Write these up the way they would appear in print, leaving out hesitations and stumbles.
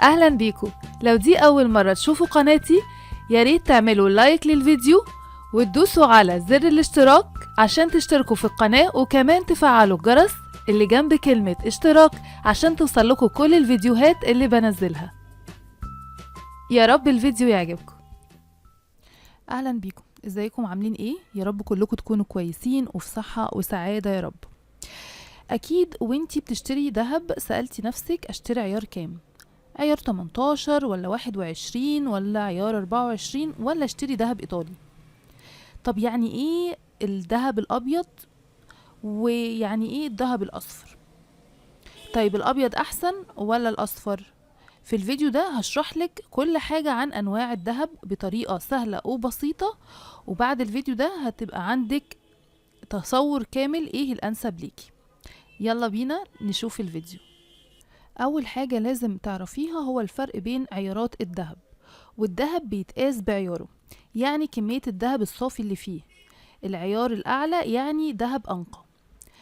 اهلا بيكم. لو دي اول مرة تشوفوا قناتي ياريت تعملوا لايك للفيديو وتدوسوا على زر الاشتراك عشان تشتركوا في القناة، وكمان تفعلوا الجرس اللي جنب كلمة اشتراك عشان توصلكوا كل الفيديوهات اللي بنزلها. يا رب الفيديو يعجبكم. اهلا بيكم، ازيكم عاملين ايه؟ يا رب كلكم تكونوا كويسين وفي صحة وسعادة يا رب. اكيد وانتي بتشتري دهب سألتي نفسك اشتري عيار كام؟ عيار 18 ولا 21 ولا عيار 24 ولا اشتري دهب ايطالي؟ طب يعني ايه الدهب الابيض ويعني ايه الدهب الاصفر؟ طيب الابيض احسن ولا الاصفر؟ في الفيديو ده هشرح لك كل حاجة عن انواع الدهب بطريقة سهلة وبسيطة، وبعد الفيديو ده هتبقى عندك تصور كامل ايه الانسب ليكي. يلا بينا نشوف الفيديو. اول حاجة لازم تعرفيها هو الفرق بين عيارات الدهب. والدهب بيتقاس بعياره، يعني كمية الدهب الصافي اللي فيه. العيار الاعلى يعني دهب انقى.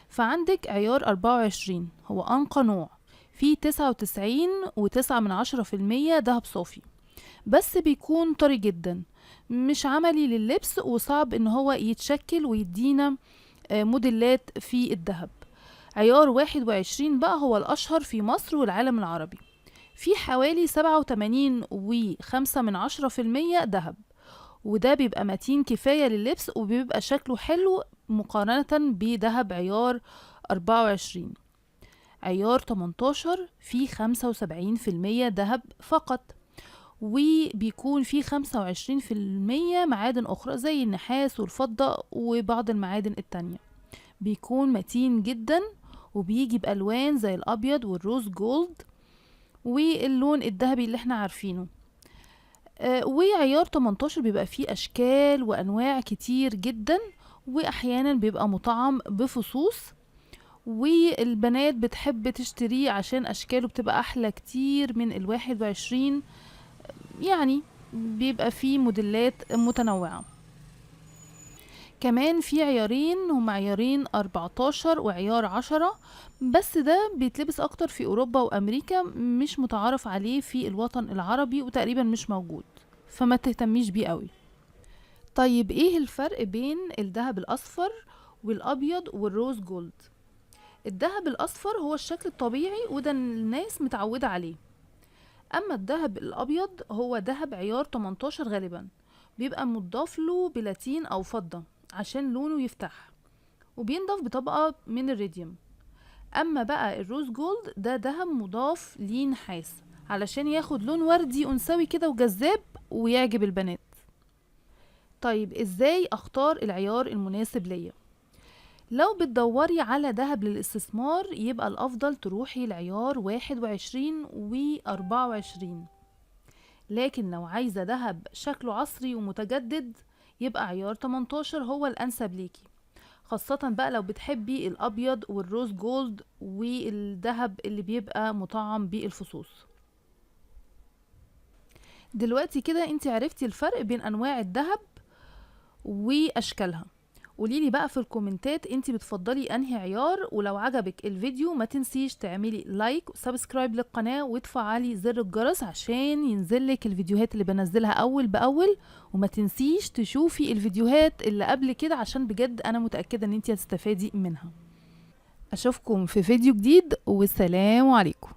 فعندك عيار 24 هو انقى نوع، فيه 99.9% دهب صافي، بس بيكون طري جدا، مش عملي لللبس وصعب ان هو يتشكل ويدينا موديلات في الدهب. عيار 21 بقى هو الأشهر في مصر والعالم العربي، في حوالي 87.5% دهب، وده بيبقى متين كفاية لللبس وبيبقى شكله حلو مقارنة بدهب عيار 24. عيار 18 فيه 75% دهب فقط، وبيكون فيه 25% معادن أخرى زي النحاس والفضة وبعض المعادن التانية. بيكون متين جدا وبيجي بألوان زي الأبيض والروز جولد واللون الذهبي اللي احنا عارفينه. وعيار 18 بيبقى فيه أشكال وأنواع كتير جدا، وأحيانا بيبقى مطعم بفصوص، والبنات بتحب تشتريه عشان أشكاله بتبقى أحلى كتير من 21. يعني بيبقى فيه موديلات متنوعة. كمان في عيارين، هما عيارين 14 وعيار 10، بس ده بيتلبس اكتر في اوروبا وامريكا، مش متعارف عليه في الوطن العربي وتقريبا مش موجود، فما تهتميش بيه قوي. طيب ايه الفرق بين الذهب الاصفر والابيض والروز جولد؟ الذهب الاصفر هو الشكل الطبيعي وده الناس متعودة عليه، اما الذهب الابيض هو ذهب عيار 18 غالبا، بيبقى مضاف له بلاتين او فضة عشان لونه يفتح، وبينضاف بطبقة من الريديوم. اما بقى الروز جولد ده دهب مضاف ليه نحاس علشان ياخد لون وردي انثوي كده وجذاب ويعجب البنات. طيب ازاي اختار العيار المناسب ليا؟ لو بتدوري على دهب للاستثمار يبقى الافضل تروحي لعيار 21 و24، لكن لو عايزة دهب شكله عصري ومتجدد يبقى عيار 18 هو الأنسب ليكي، خاصة بقى لو بتحبي الأبيض والروز جولد والدهب اللي بيبقى مطعم بالفصوص. دلوقتي كده انت عرفتي الفرق بين أنواع الدهب وأشكالها. قوليلي بقى في الكومنتات انت بتفضلي انهي عيار، ولو عجبك الفيديو ما تنسيش تعملي لايك وسبسكرايب للقناة وتفعلي زر الجرس عشان ينزلك الفيديوهات اللي بنزلها اول باول، وما تنسيش تشوفي الفيديوهات اللي قبل كده عشان بجد انا متأكدة ان انت هتستفادي منها. اشوفكم في فيديو جديد والسلام عليكم.